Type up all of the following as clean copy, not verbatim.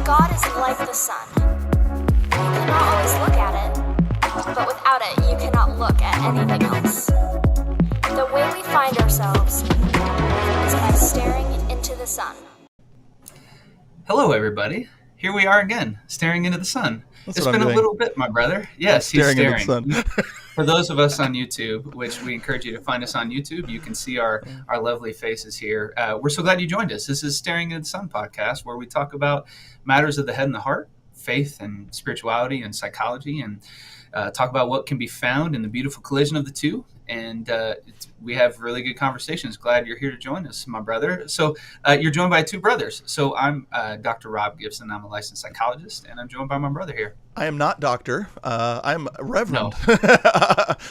God is like the sun. You cannot always look at it, but without it, you cannot look at anything else. The way we find ourselves is by staring into the sun. Hello, everybody. Here we are again, staring into the sun. That's it's what been I'm a doing. little bit, my brother. Yes, he's staring. Into the sun. For those of us on YouTube, which we encourage you to find us on YouTube, you can see our lovely faces here. We're so glad you joined us. This is Staring into the Sun podcast, where we talk about matters of the head and the heart, faith and spirituality and psychology, and talk about what can be found in the beautiful collision of the two. And we have really good conversations. Glad you're here to join us, my brother. So you're joined by two brothers. So I'm Dr. Rob Gibson. I'm a licensed psychologist, and I'm joined by my brother here. I am not doctor. I'm Reverend. No.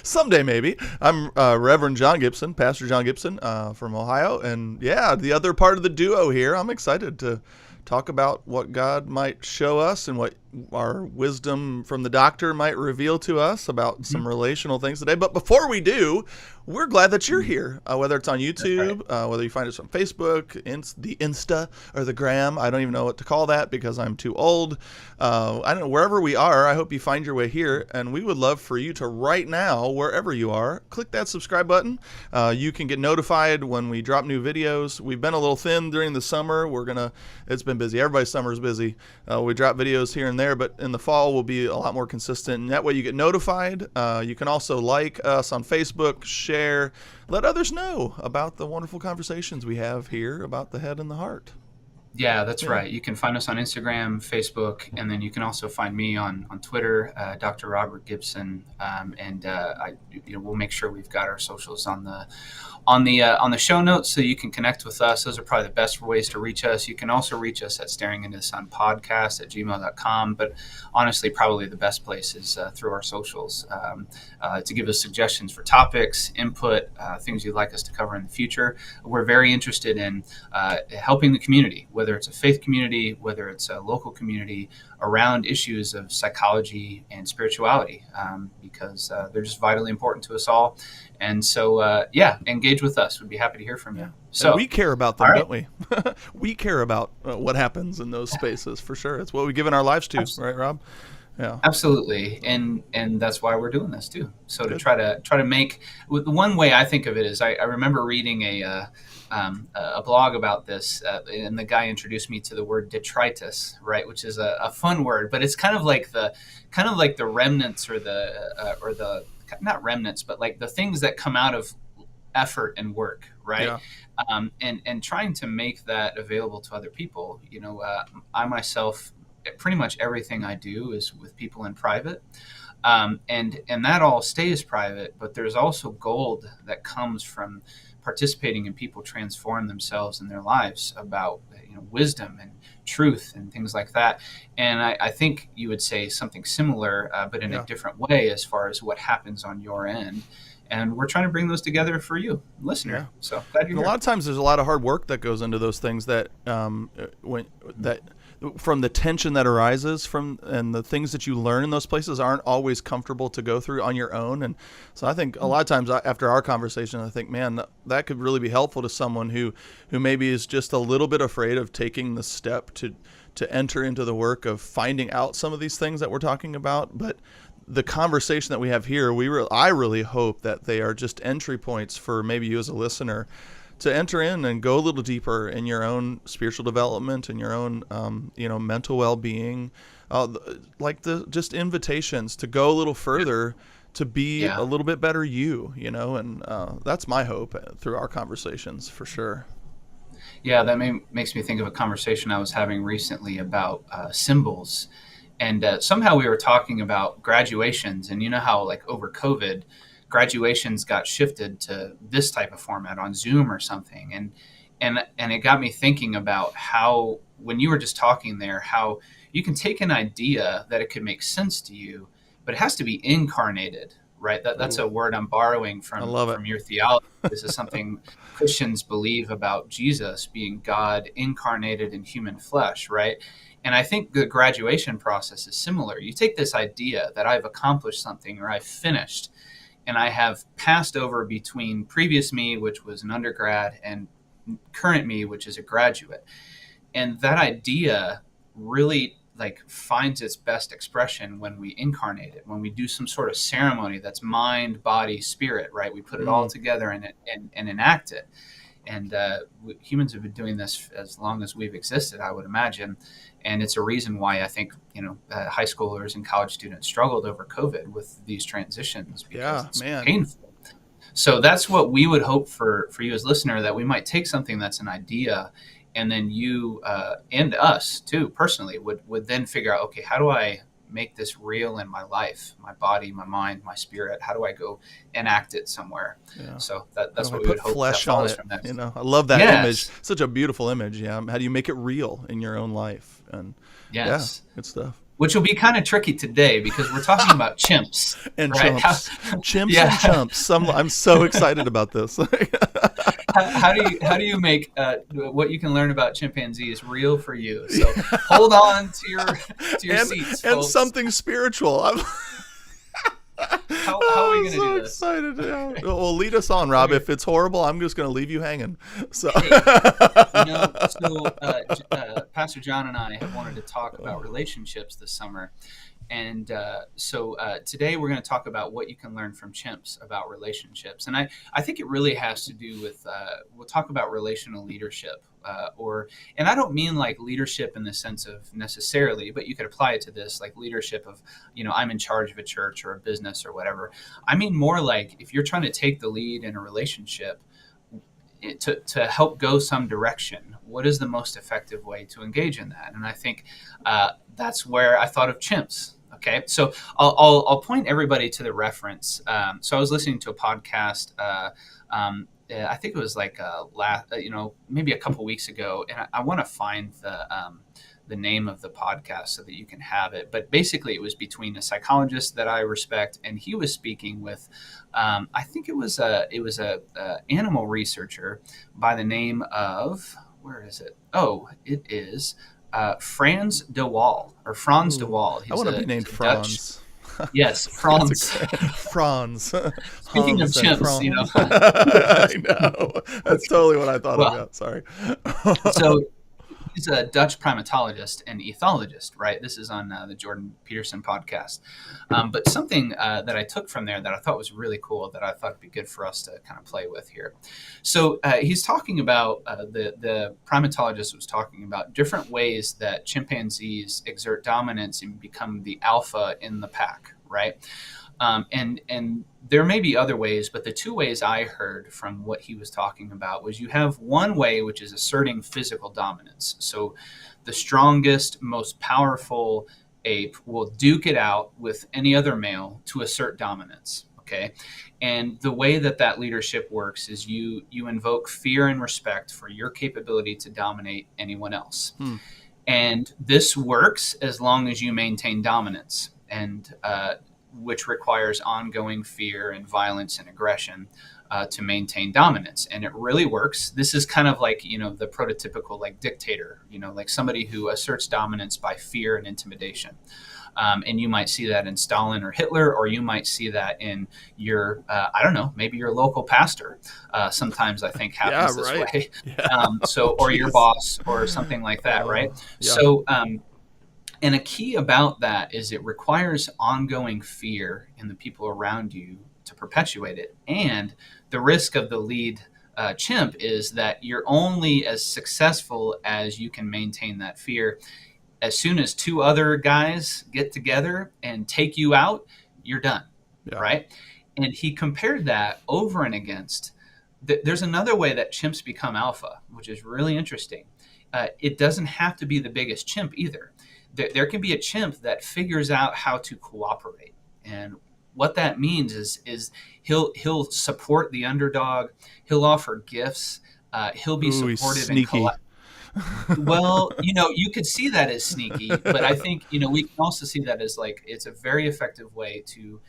Someday, maybe. I'm Reverend John Gibson, Pastor John Gibson from Ohio. And yeah, the other part of the duo here. I'm excited to talk about what God might show us and what our wisdom from the doctor might reveal to us about some relational things today. But before we do, we're glad that you're here, whether it's on YouTube, whether you find us on Facebook, the Insta, or the Gram. I don't even know what to call that because I'm too old. I don't know, wherever we are, I hope you find your way here. And we would love for you to right now, wherever you are, click that subscribe button. You can get notified when we drop new videos. We've been a little thin during the summer. It's been busy. Everybody's summer is busy. We drop videos here and there, but in the fall we'll be a lot more consistent, and that way you get notified. You can also like us on Facebook, share, let others know about the wonderful conversations we have here about the head and the heart. Yeah, that's right. You can find us on Instagram, Facebook, and then you can also find me on Twitter, Dr. Robert Gibson, and we'll make sure we've got our socials on the show notes so you can connect with us. Those are probably the best ways to reach us. You can also reach us at staringintothesunpodcast@gmail.com, but honestly, probably the best place is through our socials to give us suggestions for topics, input, things you'd like us to cover in the future. We're very interested in helping the community, whether it's a faith community, whether it's a local community, around issues of psychology and spirituality, because they're just vitally important to us all. And so, engage with us. We'd be happy to hear from you. So and we care about them, don't we? We care about what happens in those spaces for sure. It's what we give in our lives to, right, Rob? Yeah, absolutely. And that's why we're doing this too. So to try to make, the one way I think of it is I remember reading a blog about this, and the guy introduced me to the word detritus, right, which is a fun word, but it's kind of like the remnants or the not remnants, but like the things that come out of effort and work, right? Yeah. And trying to make that available to other people. I myself, pretty much everything I do is with people in private, and that all stays private. But there's also gold that comes from participating in people transform themselves in their lives about wisdom and truth and things like that. And I think you would say something similar, but in a different way as far as what happens on your end. And we're trying to bring those together for you, listener. Yeah. So glad you're here. A lot of times there's a lot of hard work that goes into those things that from the tension that arises from, and the things that you learn in those places aren't always comfortable to go through on your own. And so I think a lot of times after our conversation, I think, man, that could really be helpful to someone who maybe is just a little bit afraid of taking the step to enter into the work of finding out some of these things that we're talking about. But the conversation that we have here, I really hope that they are just entry points for maybe you as a listener to enter in and go a little deeper in your own spiritual development and your own, mental well-being, just invitations to go a little further, to be a little bit better and that's my hope through our conversations for sure. Yeah, that makes me think of a conversation I was having recently about symbols. And somehow we were talking about graduations, and how like over COVID, graduations got shifted to this type of format on Zoom or something. And it got me thinking about how, when you were just talking there, how you can take an idea that it could make sense to you, but it has to be incarnated, right? That's a word I'm borrowing from your theology. This is something Christians believe about Jesus being God incarnated in human flesh, right? And I think the graduation process is similar. You take this idea that I've accomplished something or I've finished, and I have passed over between previous me, which was an undergrad, and current me, which is a graduate. And that idea really like finds its best expression when we incarnate it, when we do some sort of ceremony that's mind, body, spirit, right? We put it all together and enact it. And humans have been doing this as long as we've existed, I would imagine. And it's a reason why I think, high schoolers and college students struggled over COVID with these transitions, because it's painful. So that's what we would hope for you as listener, that we might take something that's an idea, and then you and us too personally would then figure out, okay, how do I make this real in my life, my body, my mind, my spirit? How do I go enact it somewhere? Yeah. So that's what we would hope flesh that follows on it. from that. I love that image. Such a beautiful image. Yeah. How do you make it real in your own life? And good stuff. Which will be kind of tricky today, because we're talking about chimps and right? chumps. Chimps and chumps. I'm so excited about this. How do you make what you can learn about chimpanzees real for you? So hold on to your seats, and folks. something spiritual. How are we going to do this? Excited. Yeah. Well, lead us on, Rob. If it's horrible, I'm just going to leave you hanging. So, Pastor John and I have wanted to talk about relationships this summer. And so today we're going to talk about what you can learn from chimps about relationships. And I think it really has to do with, we'll talk about relational leadership. And I don't mean like leadership in the sense of necessarily, but you could apply it to this, like leadership of, I'm in charge of a church or a business or whatever. I mean more like if you're trying to take the lead in a relationship to help go some direction, what is the most effective way to engage in that? And I think that's where I thought of chimps. Okay, so I'll point everybody to the reference. So I was listening to a podcast. I think it was like maybe a couple weeks ago, and I want to find the name of the podcast so that you can have it. But basically, it was between a psychologist that I respect, and he was speaking with, I think it was a animal researcher by the name of, where is it? Oh, it is Franz de Waal. He's I want to be named Franz. Yes, Franz. Franz. Speaking of chimps, I know. That's totally what I thought about. Sorry. So he's a Dutch primatologist and ethologist, right? This is on the Jordan Peterson podcast. But something that I took from there that I thought was really cool, that I thought would be good for us to kind of play with here. So he's talking about, the primatologist was talking about different ways that chimpanzees exert dominance and become the alpha in the pack, right? And there may be other ways, but the two ways I heard from what he was talking about was you have one way, which is asserting physical dominance. So the strongest, most powerful ape will duke it out with any other male to assert dominance. Okay. And the way that leadership works is you invoke fear and respect for your capability to dominate anyone else. And this works as long as you maintain dominance, and which requires ongoing fear and violence and aggression to maintain dominance. And it really works. This is kind of like, the prototypical like dictator, like somebody who asserts dominance by fear and intimidation. And you might see that in Stalin or Hitler, or you might see that in your, I don't know, maybe your local pastor. Sometimes I think happens this way. Or your boss or something like that, right? Yeah. So, and a key about that is it requires ongoing fear in the people around you to perpetuate it. And the risk of the lead chimp is that you're only as successful as you can maintain that fear. As soon as two other guys get together and take you out, you're done, right? And he compared that over and against. There's another way that chimps become alpha, which is really interesting. It doesn't have to be the biggest chimp either. There can be a chimp that figures out how to cooperate. And what that means is he'll support the underdog. He'll offer gifts. He'll be supportive sneaky. Well, you could see that as sneaky, but I think, we can also see that as like, it's a very effective way to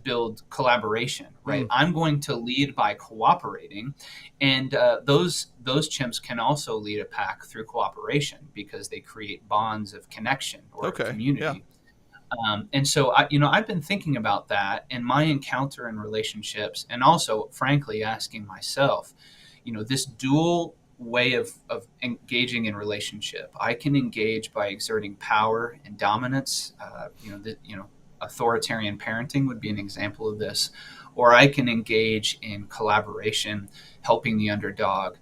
build collaboration, right? I'm going to lead by cooperating. And those chimps can also lead a pack through cooperation because they create bonds of connection or community. Yeah. And so, I've been thinking about that in my encounter in relationships, and also, frankly, asking myself, this dual way of engaging in relationship. I can engage by exerting power and dominance. Authoritarian parenting would be an example of this. Or I can engage in collaboration, helping the underdog,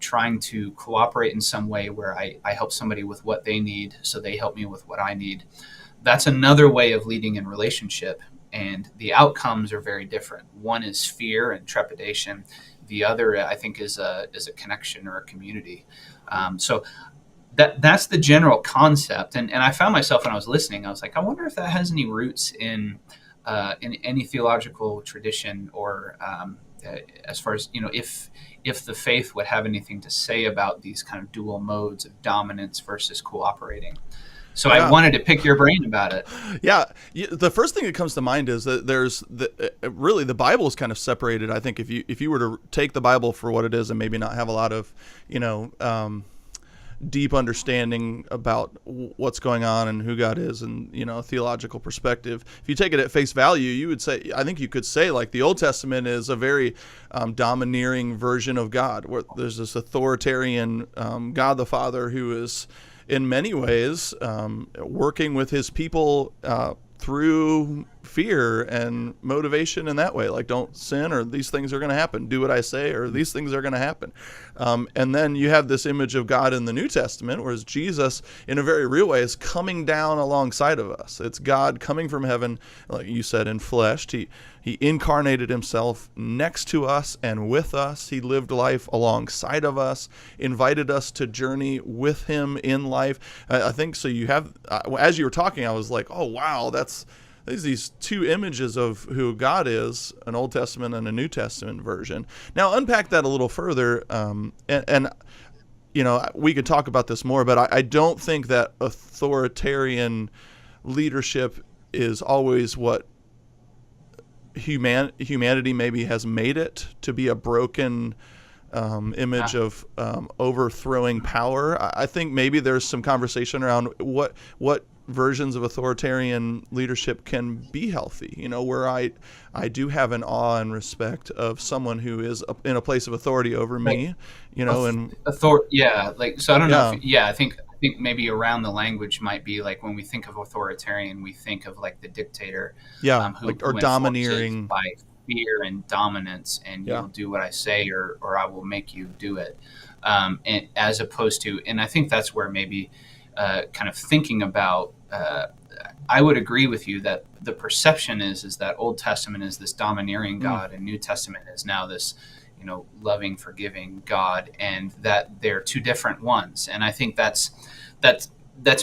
trying to cooperate in some way where I help somebody with what they need, so they help me with what I need. That's another way of leading in relationship. And the outcomes are very different. One is fear and trepidation. The other, I think, is a connection or a community. So that's the general concept. And I found myself when I was listening, I was like, I wonder if that has any roots in any theological tradition, or as far as, if the faith would have anything to say about these kind of dual modes of dominance versus cooperating. So I wanted to pick your brain about it. Yeah. The first thing that comes to mind is that really the Bible is kind of separated. I think if you were to take the Bible for what it is and maybe not have a lot of, deep understanding about what's going on and who God is and, a theological perspective, if you take it at face value, you would say, I think you could say, like, the Old Testament is a very domineering version of God, where there's this authoritarian God the Father who is in many ways working with his people through fear and motivation in that way. Like, don't sin, or these things are going to happen. Do what I say, or these things are going to happen. And then you have this image of God in the New Testament, whereas Jesus, in a very real way, is coming down alongside of us. It's God coming from heaven, like you said, in flesh. He incarnated himself next to us and with us. He lived life alongside of us, invited us to journey with him in life. I think so. You have, as you were talking, I was like, oh, wow, there's these two images of who God is, an Old Testament and a New Testament version. Now, unpack that a little further, and we could talk about this more, but I don't think that authoritarian leadership is always what humanity maybe has made it to be, a broken image of overthrowing power. I think maybe there's some conversation around what versions of authoritarian leadership can be healthy, where I do have an awe and respect of someone who is in a place of authority over me, and so I don't know I think maybe around the language might be like, when we think of authoritarian, we think of like the dictator, or domineering by fear and dominance, and you'll do what I say, or I will make you do it, and as opposed to, and I think that's where maybe kind of thinking about, I would agree with you that the perception is that Old Testament is this domineering God, and New Testament is now this, loving, forgiving God, and that they're two different ones. And I think that's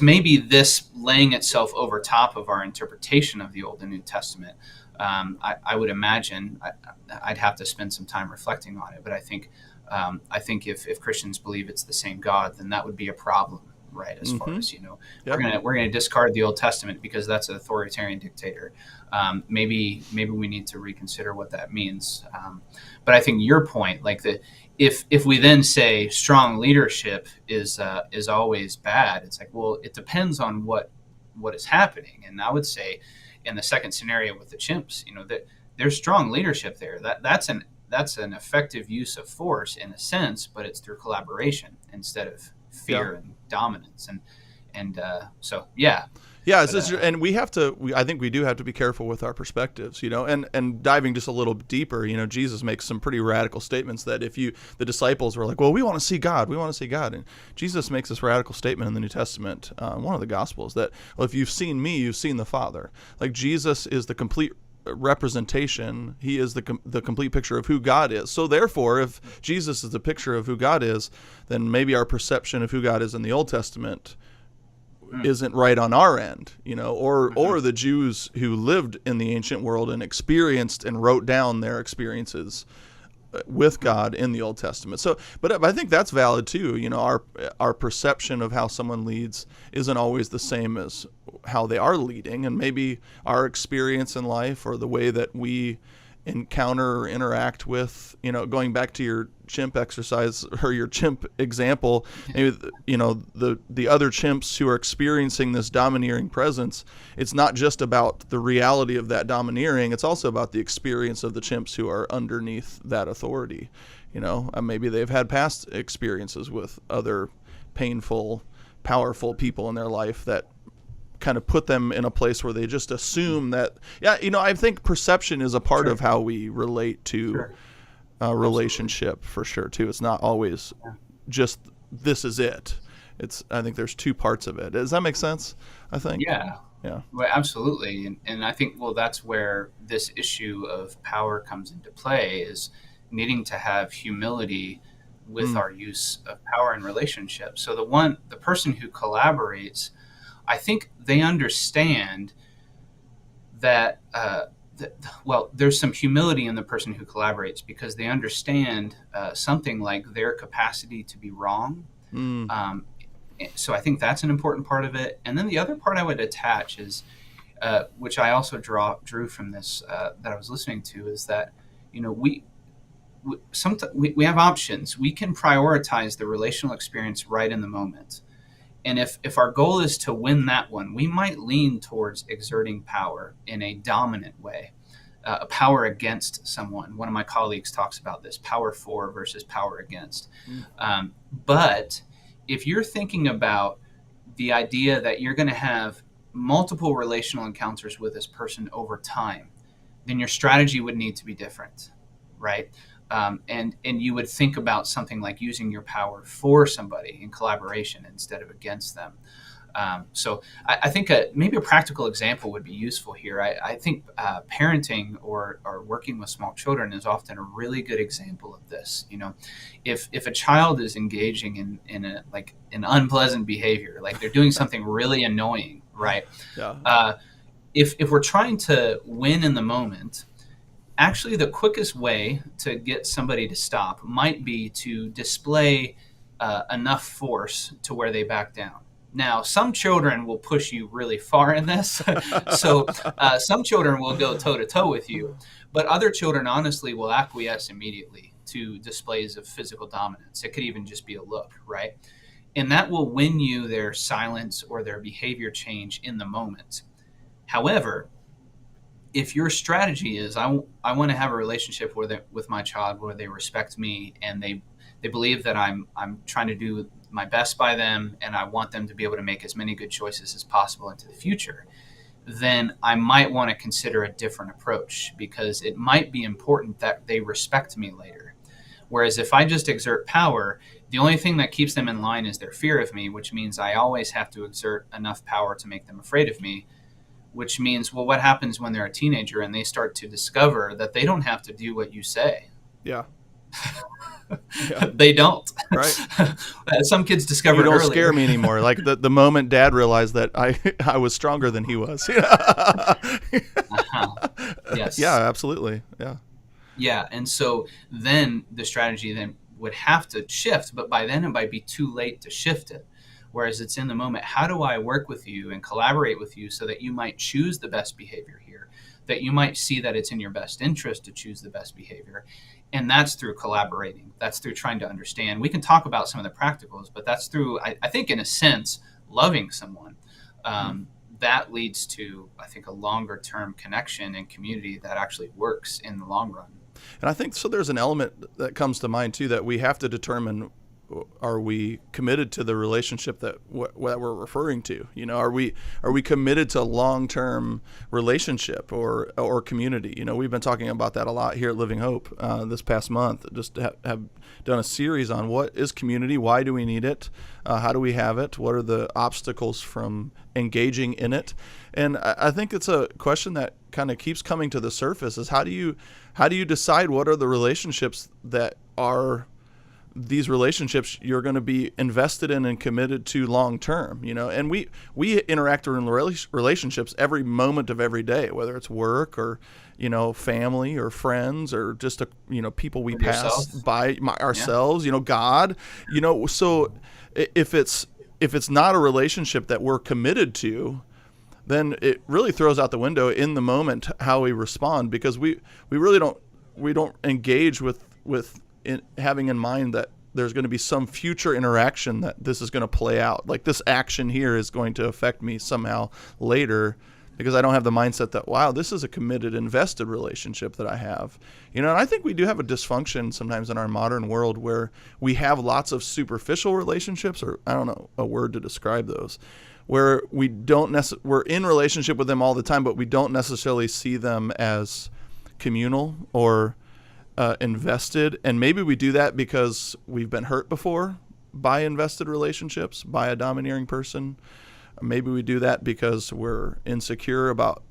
maybe this laying itself over top of our interpretation of the Old and New Testament. I would imagine I'd have to spend some time reflecting on it, but I think if Christians believe it's the same God, then that would be a problem. Right, as far as we're gonna discard the Old Testament because that's an authoritarian dictator. Maybe we need to reconsider what that means. But I think your point, like if we then say strong leadership is always bad, it's like, well, it depends on what is happening. And I would say in the second scenario with the chimps, that there's strong leadership there. That's an effective use of force in a sense, but it's through collaboration instead of fear and dominance, and and we have to. I think we do have to be careful with our perspectives, and diving just a little deeper. Jesus makes some pretty radical statements that the disciples were like, well, we want to see God, and Jesus makes this radical statement in the New Testament, one of the Gospels, that, well, if you've seen me, you've seen the Father. Like, Jesus is the complete representation. He is the complete picture of who God is. So therefore, if Jesus is the picture of who God is, then maybe our perception of who God is in the Old Testament isn't right on our end, or the Jews who lived in the ancient world and experienced and wrote down their experiences with God in the Old Testament. So, but I think that's valid too. Our perception of how someone leads isn't always the same as how they are leading, and maybe our experience in life or the way that we encounter or interact with, going back to your chimp exercise or your chimp example, maybe, the other chimps who are experiencing this domineering presence, it's not just about the reality of that domineering, it's also about the experience of the chimps who are underneath that authority. Maybe they've had past experiences with other painful, powerful people in their life that kind of put them in a place where they just assume that, I think perception is a part of how we relate to a relationship for sure too. It's not always just this is it. I think there's two parts of it. Does that make sense? I think. Yeah. Well, absolutely. And I think, that's where this issue of power comes into play, is needing to have humility with our use of power in relationships. So the person who collaborates, I think they understand that, there's some humility in the person who collaborates, because they understand something like their capacity to be wrong. So I think that's an important part of it. And then the other part I would attach is, which I also drew from this that I was listening to, is that, we have options. We can prioritize the relational experience right in the moment. And if our goal is to win that one, we might lean towards exerting power in a dominant way, a power against someone. One of my colleagues talks about this, power for versus power against. But if you're thinking about the idea that you're going to have multiple relational encounters with this person over time, then your strategy would need to be different, right? And you would think about something like using your power for somebody in collaboration instead of against them. So I think maybe a practical example would be useful here. I think parenting or working with small children is often a really good example of this. If a child is engaging in an unpleasant behavior, like they're doing something really annoying, right? Yeah. If we're trying to win in the moment, actually the quickest way to get somebody to stop might be to display enough force to where they back down. Now, some children will push you really far in this. So some children will go toe-to-toe with you, but other children honestly will acquiesce immediately to displays of physical dominance. It could even just be a look, right? And that will win you their silence or their behavior change in the moment. However, if your strategy is, I want to have a relationship with my child where they respect me and they believe that I'm trying to do my best by them, and I want them to be able to make as many good choices as possible into the future, then I might want to consider a different approach, because it might be important that they respect me later. Whereas if I just exert power, the only thing that keeps them in line is their fear of me, which means I always have to exert enough power to make them afraid of me, which means, what happens when they're a teenager and they start to discover that they don't have to do what you say? Yeah. They don't. Right. Some kids discover you don't earlier. Scare me anymore. Like the moment Dad realized that I was stronger than he was. Yes. Yeah, absolutely. Yeah. Yeah, and so then the strategy then would have to shift, but by then it might be too late to shift it. Whereas it's in the moment, how do I work with you and collaborate with you so that you might choose the best behavior here, that you might see that it's in your best interest to choose the best behavior. And that's through collaborating. That's through trying to understand. We can talk about some of the practicals, but that's through, I think, in a sense, loving someone. That leads to, I think, a longer term connection and community that actually works in the long run. And I think so there's an element that comes to mind, too, that we have to determine, are we committed to the relationship that we're referring to? Are we committed to long-term relationship or community? We've been talking about that a lot here at Living Hope this past month. Just have done a series on what is community, why do we need it, how do we have it, what are the obstacles from engaging in it, and I think it's a question that kind of keeps coming to the surface: is how do you decide what are the relationships that are these relationships you're going to be invested in and committed to long term, and we interact in relationships every moment of every day, whether it's work or, family or friends or just, people we pass by ourselves, God, so if it's not a relationship that we're committed to, then it really throws out the window in the moment how we respond, because we really don't engage with having in mind that there's going to be some future interaction that this is going to play out. Like this action here is going to affect me somehow later, because I don't have the mindset that, wow, this is a committed, invested relationship that I have. And I think we do have a dysfunction sometimes in our modern world where we have lots of superficial relationships, or I don't know a word to describe those, where we're in relationship with them all the time, but we don't necessarily see them as communal or invested. And maybe we do that because we've been hurt before by invested relationships, by a domineering person. Maybe we do that because we're insecure about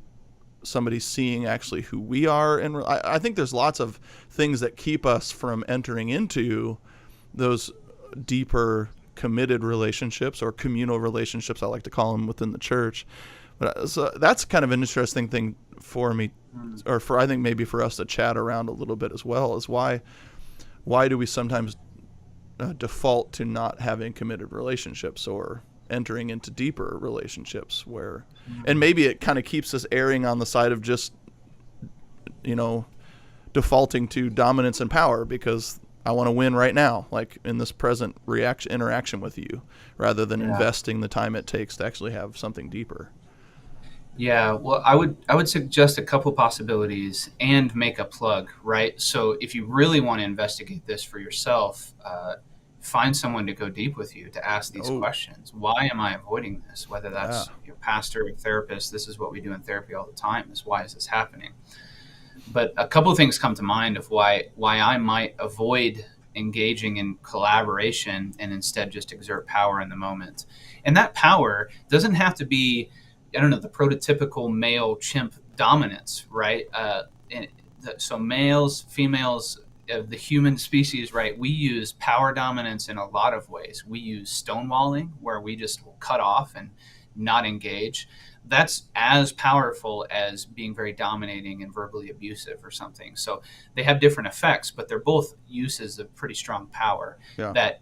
somebody seeing actually who we are. And I think there's lots of things that keep us from entering into those deeper committed relationships, or communal relationships, I like to call them, within the church. But so that's kind of an interesting thing for me, or I think maybe for us to chat around a little bit as well, is why do we sometimes default to not having committed relationships or entering into deeper relationships where, and maybe it kind of keeps us erring on the side of just, defaulting to dominance and power because I want to win right now, like in this present interaction with you, rather than investing the time it takes to actually have something deeper. Yeah, well, I would suggest a couple possibilities and make a plug, right? So if you really want to investigate this for yourself, find someone to go deep with you, to ask these questions. Why am I avoiding this? Whether that's your pastor or therapist, this is what we do in therapy all the time, is why is this happening? But a couple of things come to mind of why I might avoid engaging in collaboration and instead just exert power in the moment. And that power doesn't have to be, I don't know, the prototypical male chimp dominance, right? So males, females, the human species, right? We use power dominance in a lot of ways. We use stonewalling, where we just will cut off and not engage. That's as powerful as being very dominating and verbally abusive or something. So they have different effects, but they're both uses of pretty strong power that,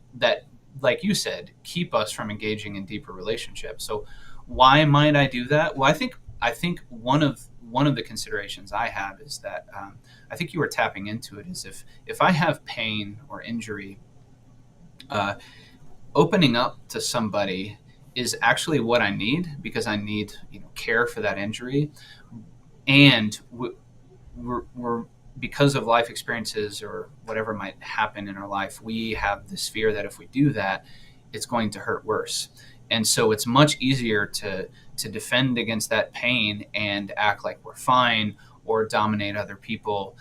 like you said, keep us from engaging in deeper relationships. So why might I do that? Well, I think one of the considerations I have is that I think you were tapping into it, is if I have pain or injury, opening up to somebody is actually what I need, because I need care for that injury, and we're because of life experiences or whatever might happen in our life, we have this fear that if we do that, it's going to hurt worse. And so it's much easier to defend against that pain and act like we're fine, or dominate other people.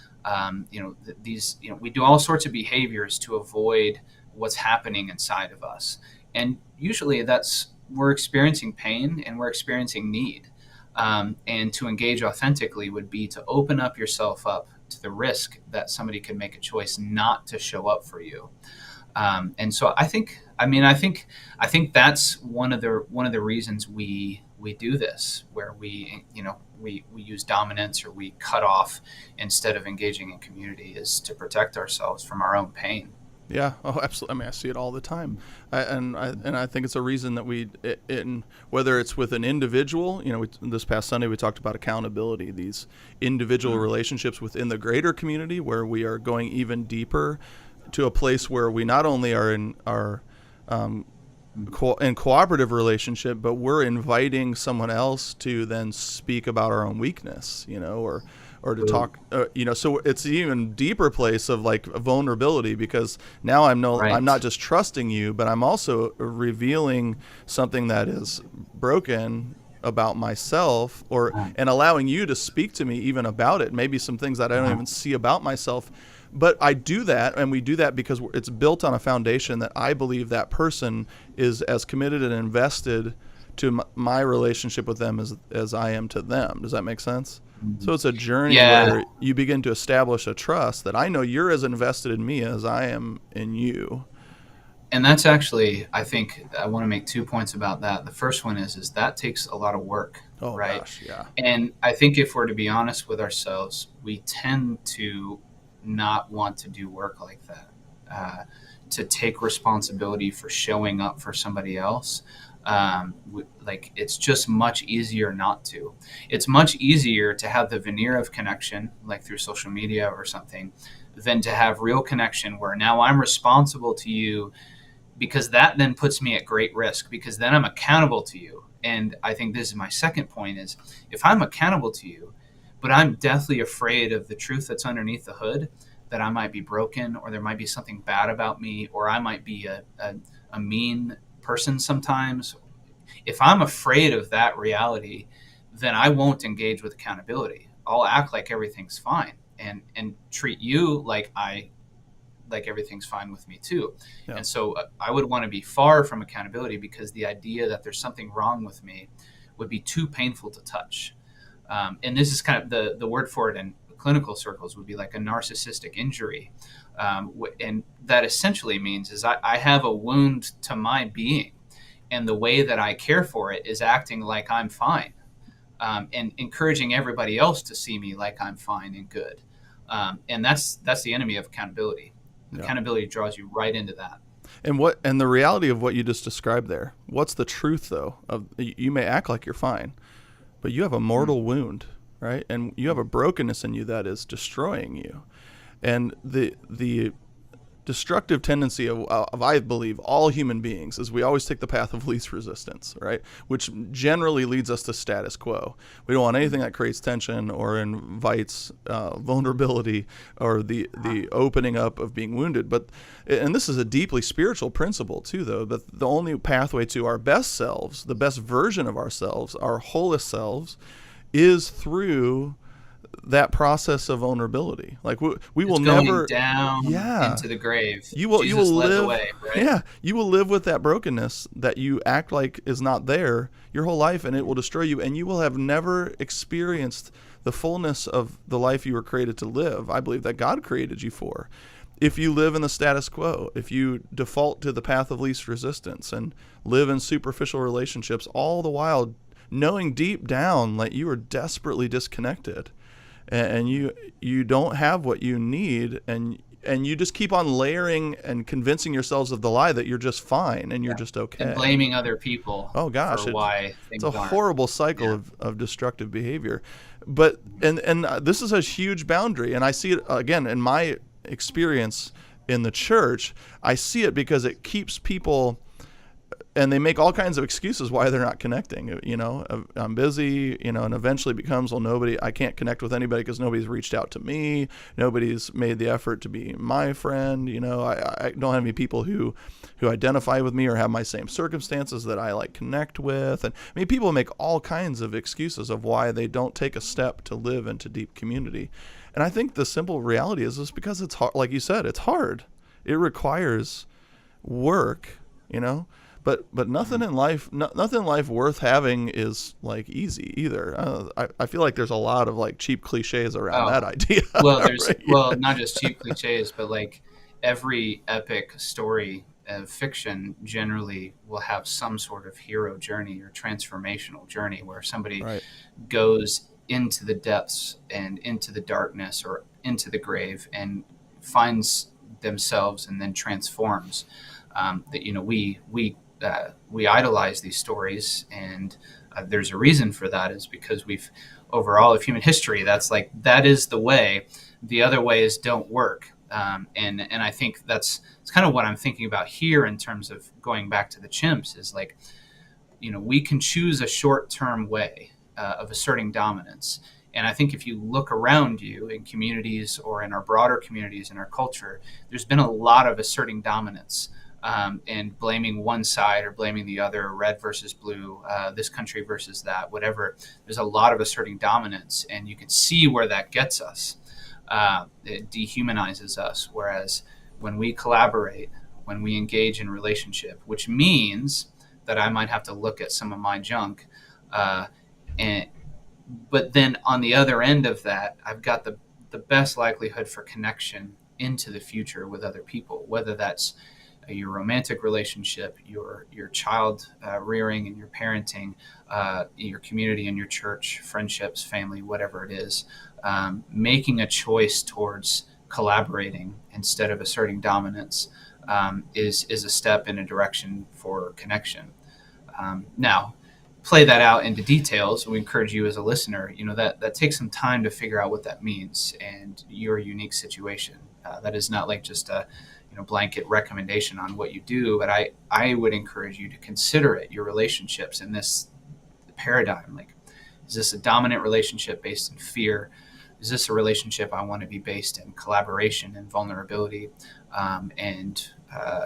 We do all sorts of behaviors to avoid what's happening inside of us. And usually we're experiencing pain and we're experiencing need. And to engage authentically would be to open up yourself up to the risk that somebody could make a choice not to show up for you. And so I think that's one of the reasons we do this, where we use dominance, or we cut off instead of engaging in community, is to protect ourselves from our own pain. Yeah. Oh, absolutely. I mean, I see it all the time. I think it's a reason that whether it's with an individual, this past Sunday, we talked about accountability, these individual relationships within the greater community, where we are going even deeper to a place where we not only are in our in cooperative relationship, but we're inviting someone else to then speak about our own weakness, or to talk, so it's an even deeper place of like vulnerability, because now I'm not just trusting you, but I'm also revealing something that is broken about myself, and allowing you to speak to me even about it, maybe some things that I don't even see about myself. But I do that, and we do that because it's built on a foundation that I believe that person is as committed and invested to my relationship with them as I am to them. Does that make sense? Mm-hmm. So it's a journey where you begin to establish a trust that I know you're as invested in me as I am in you. And that's actually, I think I want to make 2 points about that. The first one is that takes a lot of work, right? Gosh, yeah. And I think if we're to be honest with ourselves, we tend to not want to do work like that, to take responsibility for showing up for somebody else. It's just much easier not to. It's much easier to have the veneer of connection, like through social media or something, than to have real connection where now I'm responsible to you because that then puts me at great risk, because then I'm accountable to you. And I think this is my second point is, if I'm accountable to you, but I'm deathly afraid of the truth that's underneath the hood, that I might be broken, or there might be something bad about me, or I might be a mean person sometimes. If I'm afraid of that reality, then I won't engage with accountability. I'll act like everything's fine and treat you like everything's fine with me too. Yeah. And so I would want to be far from accountability, because the idea that there's something wrong with me would be too painful to touch. And this is kind of the word for it in clinical circles would be like a narcissistic injury. And that essentially means is I have a wound to my being, and the way that I care for it is acting like I'm fine, and encouraging everybody else to see me like I'm fine and good. And that's the enemy of accountability. Yeah. Accountability draws you right into that. And the reality of what you just described there, what's the truth though? You may act like you're fine, but you have a mortal wound, right? And you have a brokenness in you that is destroying you. And the destructive tendency of, I believe, all human beings is we always take the path of least resistance, right? Which generally leads us to status quo. We don't want anything that creates tension or invites vulnerability or the opening up of being wounded. And this is a deeply spiritual principle too, though, that the only pathway to our best selves, the best version of ourselves, our wholest selves, is through that process of vulnerability. Like we will never down into the grave. You will led live the way, right? Yeah, you will live with that brokenness that you act like is not there your whole life, and it will destroy you, and you will have never experienced the fullness of the life you were created to live. I believe that God created you for. If you live in the status quo, if you default to the path of least resistance and live in superficial relationships, all the while knowing deep down like you are desperately disconnected, and you don't have what you need, and you just keep on layering and convincing yourselves of the lie that you're just fine and you're just okay. And blaming other people for why things it's a aren't. Horrible cycle of destructive behavior. But and this is a huge boundary, and I see it, again, in my experience in the church. I see it because it keeps people, and they make all kinds of excuses why they're not connecting. I'm busy, and eventually becomes, I can't connect with anybody because nobody's reached out to me. Nobody's made the effort to be my friend. I don't have any people who identify with me or have my same circumstances that I connect with. And I mean, people make all kinds of excuses of why they don't take a step to live into deep community. And I think the simple reality is because it's hard. Like you said, it's hard. It requires work, But nothing in life, worth having is easy either. I feel like there's a lot of cheap cliches around that idea. Well, not just cheap cliches, but every epic story of fiction generally will have some sort of hero journey or transformational journey where somebody goes into the depths and into the darkness or into the grave and finds themselves and then transforms. We idolize these stories, and there's a reason for that, is because over all of human history, that is the way. The other ways don't work. And I think it's kind of what I'm thinking about here in terms of going back to the chimps is we can choose a short-term way of asserting dominance. And I think if you look around you in communities or in our broader communities in our culture, there's been a lot of asserting dominance. And blaming one side or blaming the other, red versus blue, this country versus that, whatever. There's a lot of asserting dominance, and you can see where that gets us. It dehumanizes us, whereas when we collaborate, when we engage in relationship, which means that I might have to look at some of my junk, but then on the other end of that, I've got the best likelihood for connection into the future with other people, whether that's your romantic relationship, your child rearing and your parenting, your community and your church, friendships, family, whatever it is, making a choice towards collaborating instead of asserting dominance is a step in a direction for connection. Now, play that out into details. We encourage you as a listener, that takes some time to figure out what that means and your unique situation. That is not just blanket recommendation on what you do, but I would encourage you to consider it, your relationships in this paradigm. Like, is this a dominant relationship based in fear? Is this a relationship I want to be based in collaboration and vulnerability, and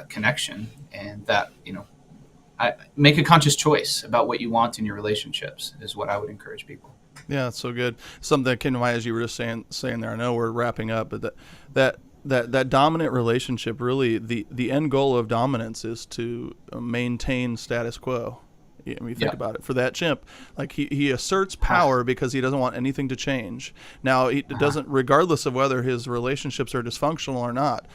connection? And that, I make a conscious choice about what you want in your relationships is what I would encourage people. Yeah, that's so good. Something that came to mind as you were just saying there. I know we're wrapping up, but that dominant relationship, really, the end goal of dominance is to maintain status quo. When you think about it, for that chimp, like he asserts power because he doesn't want anything to change. Now, it doesn't, regardless of whether his relationships are dysfunctional or not,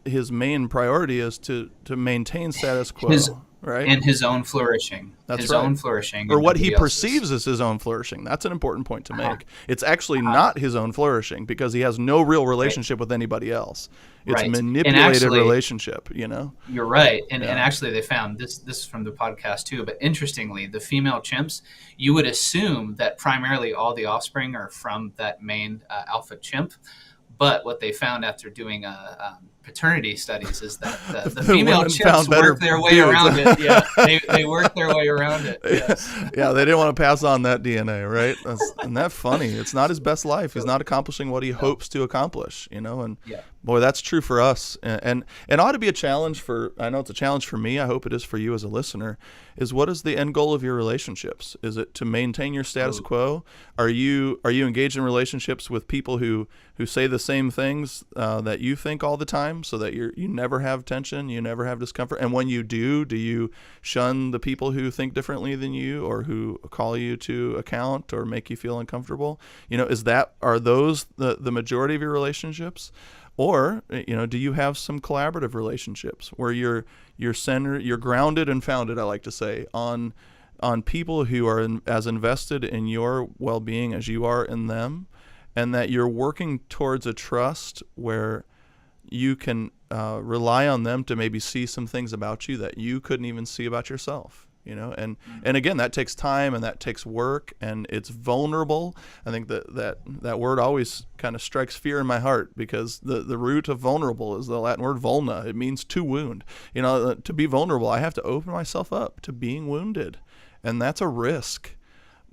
his main priority is to maintain status quo. Right? And his own flourishing. That's his right. own flourishing. Or what he perceives as his own flourishing. That's an important point to make. It's actually not his own flourishing because he has no real relationship with anybody else. It's manipulated relationship, You're right. And actually they found, this is from the podcast too, but interestingly, the female chimps, you would assume that primarily all the offspring are from that main alpha chimp. But what they found after doing paternity studies is that the female chimps work their way around it. Yeah, they work their way around it. Yes. Yeah, they didn't want to pass on that DNA, right? Isn't that funny? It's not his best life. He's not accomplishing what he hopes to accomplish, And boy, that's true for us. And ought to be a challenge I know it's a challenge for me. I hope it is for you as a listener, is what is the end goal of your relationships? Is it to maintain your status quo? Are you engaged in relationships with people who say the same things that you think all the time, so that you never have tension, you never have discomfort? And when you do you shun the people who think differently than you, or who call you to account or make you feel uncomfortable? Are those the majority of your relationships? Or, do you have some collaborative relationships where you're centered, you're grounded and founded, I like to say, on people who are as invested in your well-being as you are in them, and that you're working towards a trust where you can rely on them to maybe see some things about you that you couldn't even see about yourself. And again, that takes time and that takes work, and it's vulnerable. I think that word always kind of strikes fear in my heart, because the root of vulnerable is the Latin word vulna. It means to wound. To be vulnerable, I have to open myself up to being wounded, and that's a risk.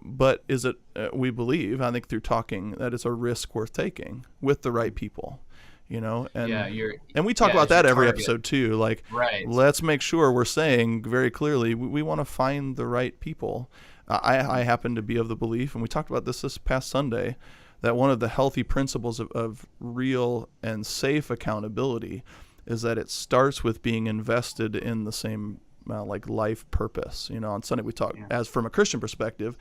But is it? We believe, I think, through talking, that it's a risk worth taking with the right people. And we talk about that every episode too. Like, let's make sure we're saying very clearly we want to find the right people. I happen to be of the belief, and we talked about this past Sunday, that one of the healthy principles of real and safe accountability is that it starts with being invested in the same life purpose. On Sunday we talked, as from a Christian perspective,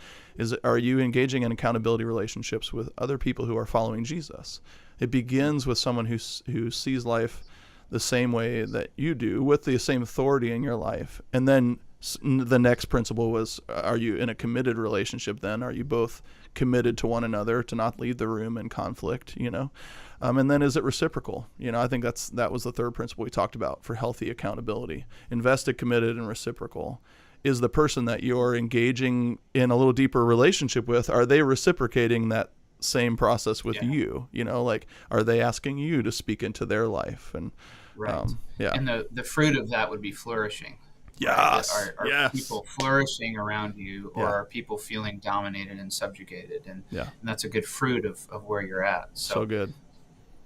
are you engaging in accountability relationships with other people who are following Jesus? It begins with someone who sees life the same way that you do, with the same authority in your life. And then the next principle was, are you in a committed relationship then? Are you both committed to one another to not leave the room in conflict, And then is it reciprocal? I think that was the third principle we talked about for healthy accountability. Invested, committed, and reciprocal. Is the person that you're engaging in a little deeper relationship with, are they reciprocating that same process with you? Are they asking you to speak into their life? And and the fruit of that would be flourishing. Yes. Are people flourishing around you, or are people feeling dominated and subjugated? And that's a good fruit of where you're at. So good.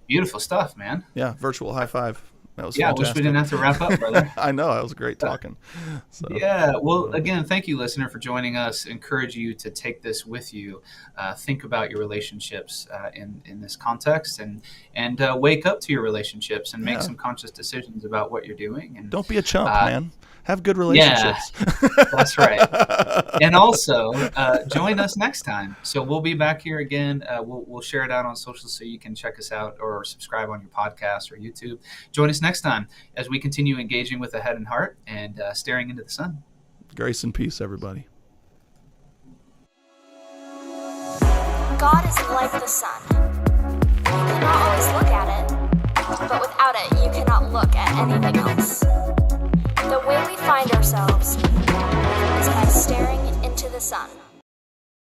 Beautiful stuff, man. Yeah, virtual high five. That was fantastic. I wish we didn't have to wrap up, brother. I know, that was great talking. Well, again, thank you, listener, for joining us. Encourage you to take this with you. Think about your relationships in this context, and wake up to your relationships and make some conscious decisions about what you're doing. And don't be a chump, man. Have good relationships. Yeah, that's right. And also, join us next time. So we'll be back here again. We'll share it out on social so you can check us out or subscribe on your podcast or YouTube. Join us next time as we continue engaging with the head and heart and staring into the sun. Grace and peace, everybody. God is like the sun. You cannot always look at it, but without it, you cannot look at anything else. The way we find ourselves is by staring into the sun.